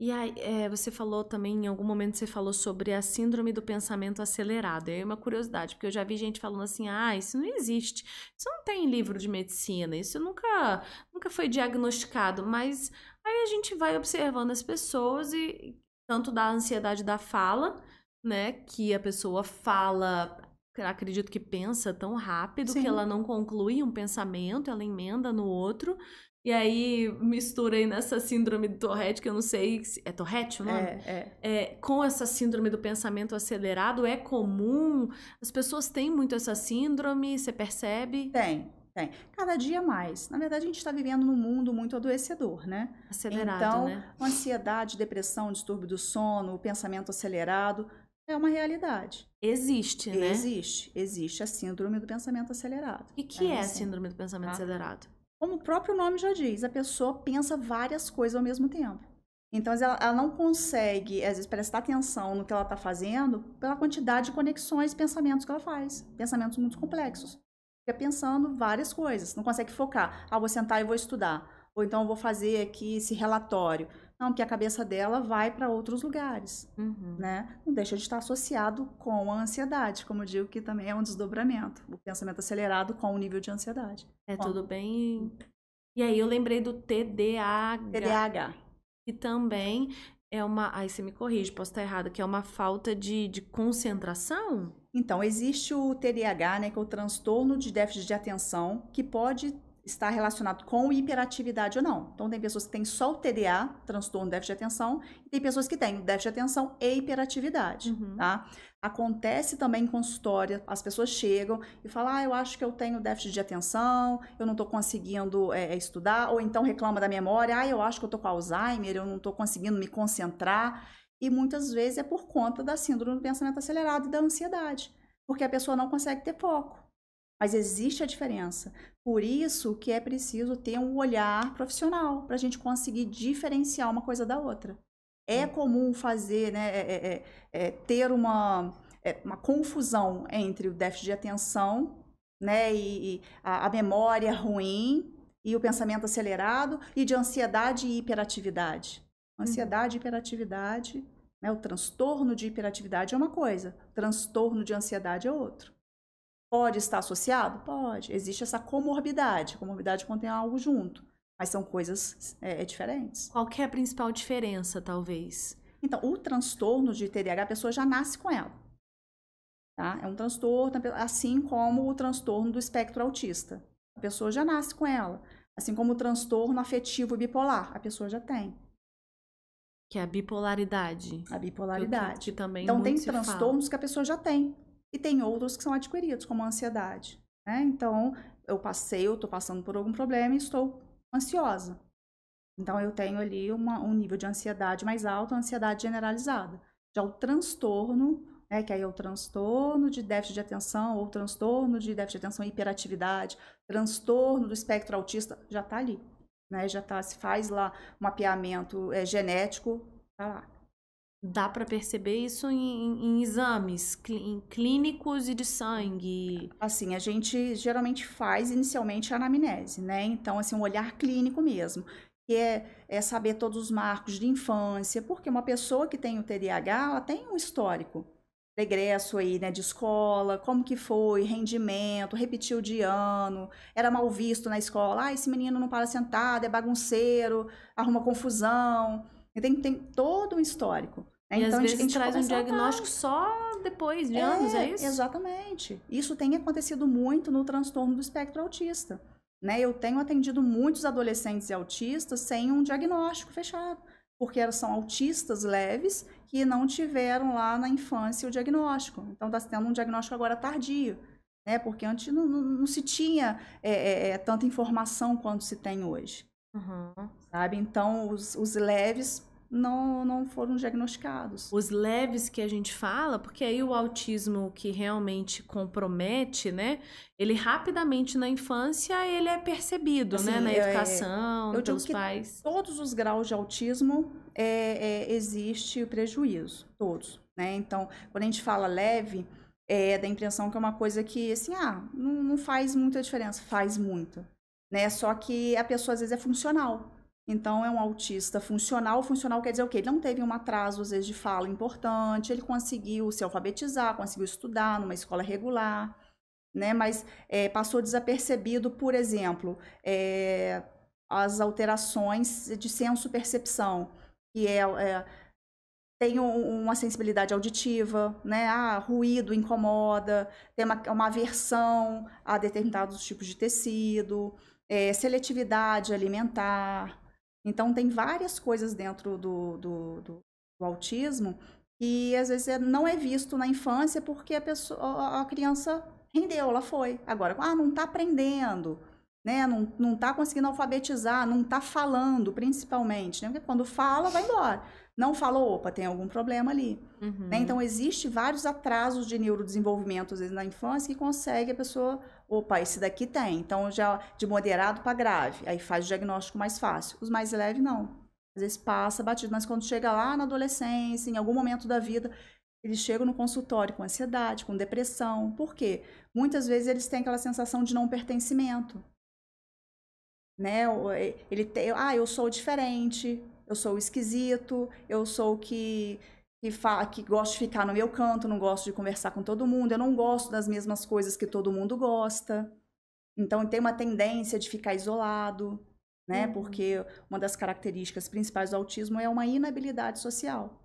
E aí, você falou também, em algum momento você falou sobre a síndrome do pensamento acelerado. E aí uma curiosidade, porque eu já vi gente falando assim, isso não existe, isso não tem em livro de medicina, isso nunca foi diagnosticado, mas aí a gente vai observando as pessoas e tanto da ansiedade da fala, né, que a pessoa fala, acredito que pensa tão rápido que ela Sim. não conclui um pensamento, ela emenda no outro. E aí mistura aí nessa síndrome do Tourette, que eu não sei se é Tourette o nome? Com essa síndrome do pensamento acelerado, é comum? As pessoas têm muito essa síndrome, você percebe? Tem, tem. Cada dia mais. Na verdade, a gente está vivendo num mundo muito adoecedor, né? Acelerado, Então, né? ansiedade, depressão, distúrbio do sono, o pensamento acelerado é uma realidade. Existe, né? Existe a síndrome do pensamento acelerado. E que é a Sim, síndrome do pensamento tá? acelerado? Como o próprio nome já diz, a pessoa pensa várias coisas ao mesmo tempo. Então, ela não consegue, às vezes, prestar atenção no que ela está fazendo pela quantidade de conexões e pensamentos que ela faz. Pensamentos muito complexos. Fica pensando várias coisas, não consegue focar. Vou sentar e vou estudar. Ou então, vou fazer aqui esse relatório. Não, porque a cabeça dela vai para outros lugares. Uhum. Né? Não deixa de estar associado com a ansiedade, como eu digo que também é um desdobramento. O pensamento acelerado com o nível de ansiedade. É Bom, tudo bem. E aí eu lembrei do TDAH, TDAH. que também é uma. Aí você me corrige, posso estar errada, que é uma falta de concentração? Então, existe o TDAH, né, que é o transtorno de déficit de atenção, que pode estar relacionado com hiperatividade ou não. Então, tem pessoas que têm só o TDA, transtorno de déficit de atenção, e tem pessoas que têm o déficit de atenção e hiperatividade, Uhum. tá? Acontece também em consultório, as pessoas chegam e falam, eu acho que eu tenho déficit de atenção, eu não estou conseguindo estudar, ou então reclama da memória, eu acho que eu estou com Alzheimer, eu não estou conseguindo me concentrar. E muitas vezes é por conta da síndrome do pensamento acelerado e da ansiedade, porque a pessoa não consegue ter foco. Mas existe a diferença. Por isso que é preciso ter um olhar profissional para a gente conseguir diferenciar uma coisa da outra. É comum fazer, né, ter uma confusão entre o déficit de atenção, né, e a memória ruim e o pensamento acelerado e de ansiedade e hiperatividade. Ansiedade e hiperatividade, né, o transtorno de hiperatividade é uma coisa, transtorno de ansiedade é outro. Pode estar associado? Pode. Existe essa comorbidade. Comorbidade contém algo junto, mas são coisas diferentes. Qual que é a principal diferença, talvez? Então, o transtorno de TDAH, a pessoa já nasce com ela. Tá? É um transtorno, assim como o transtorno do espectro autista. A pessoa já nasce com ela. Assim como o transtorno afetivo bipolar, a pessoa já tem. Que é a bipolaridade. A bipolaridade. Que também Então, muito tem se fala. transtornos que a pessoa já tem. E tem outros que são adquiridos, como a ansiedade. Né? Então, eu estou passando por algum problema e estou ansiosa. Então, eu tenho ali um nível de ansiedade mais alto, ansiedade generalizada. Já o transtorno, né, que aí é o transtorno de déficit de atenção, ou transtorno de déficit de atenção e hiperatividade, transtorno do espectro autista, já está ali. Né? Já tá, se faz lá um mapeamento genético, tá lá. Dá para perceber isso em exames clínicos e de sangue? Assim, a gente geralmente faz inicialmente a anamnese, né? Então, assim, um olhar clínico mesmo, que é saber todos os marcos de infância, porque uma pessoa que tem o TDAH, ela tem um histórico, regresso aí, né, de escola, como que foi, rendimento, repetiu de ano, era mal visto na escola, esse menino não para sentado, é bagunceiro, arruma confusão, tem todo um histórico. Né? E Então, às a vezes gente traz um começa diagnóstico só depois de anos, é isso? Exatamente. Isso tem acontecido muito no transtorno do espectro autista. Né? Eu tenho atendido muitos adolescentes e autistas sem um diagnóstico fechado, porque são autistas leves que não tiveram lá na infância o diagnóstico. Então, está tendo um diagnóstico agora tardio, né? Porque antes não se tinha tanta informação quanto se tem hoje. Uhum. Sabe? Então, os leves não foram diagnosticados. Os leves que a gente fala, porque aí o autismo que realmente compromete, né? Ele rapidamente na infância ele é percebido, Assim, né? Na educação, eu digo pelos que pais. todos os graus de autismo existe o prejuízo, todos, né? Então, quando a gente fala leve, dá a impressão que é uma coisa que, assim, não faz muita diferença, faz muito, né? Só que a pessoa às vezes é funcional. Então, é um autista funcional. Funcional quer dizer o quê? Ele não teve um atraso, às vezes, de fala importante, ele conseguiu se alfabetizar, conseguiu estudar numa escola regular, né? Mas passou desapercebido, por exemplo, as alterações de senso-percepção, que tem uma sensibilidade auditiva, né? Ruído incomoda, tem uma aversão a determinados tipos de tecido, seletividade alimentar. Então, tem várias coisas dentro do autismo que às vezes não é visto na infância porque a criança rendeu, ela foi. Agora, não está aprendendo, né? Não está conseguindo alfabetizar, não está falando, principalmente, né? Porque quando fala, vai embora. Não falou, opa, tem algum problema ali. Uhum. Né? Então, existe vários atrasos de neurodesenvolvimento, às vezes, na infância, que consegue a pessoa, opa, esse daqui tem. Então, já de moderado para grave, aí faz o diagnóstico mais fácil. Os mais leves, não. Às vezes passa batido, mas quando chega lá na adolescência, em algum momento da vida, eles chegam no consultório com ansiedade, com depressão. Por quê? Muitas vezes eles têm aquela sensação de não pertencimento. Né? Eu sou diferente, eu sou o esquisito, eu sou o que gosto de ficar no meu canto, não gosto de conversar com todo mundo, eu não gosto das mesmas coisas que todo mundo gosta. Então, tem uma tendência de ficar isolado, né? Porque uma das características principais do autismo é uma inabilidade social.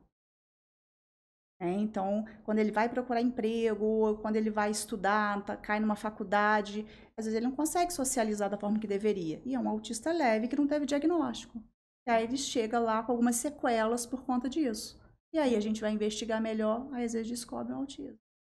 Então, quando ele vai procurar emprego, ou quando ele vai estudar, cai numa faculdade, às vezes ele não consegue socializar da forma que deveria. E é um autista leve que não teve diagnóstico. E aí ele chega lá com algumas sequelas por conta disso. E aí a gente vai investigar melhor, aí às vezes descobre um autismo.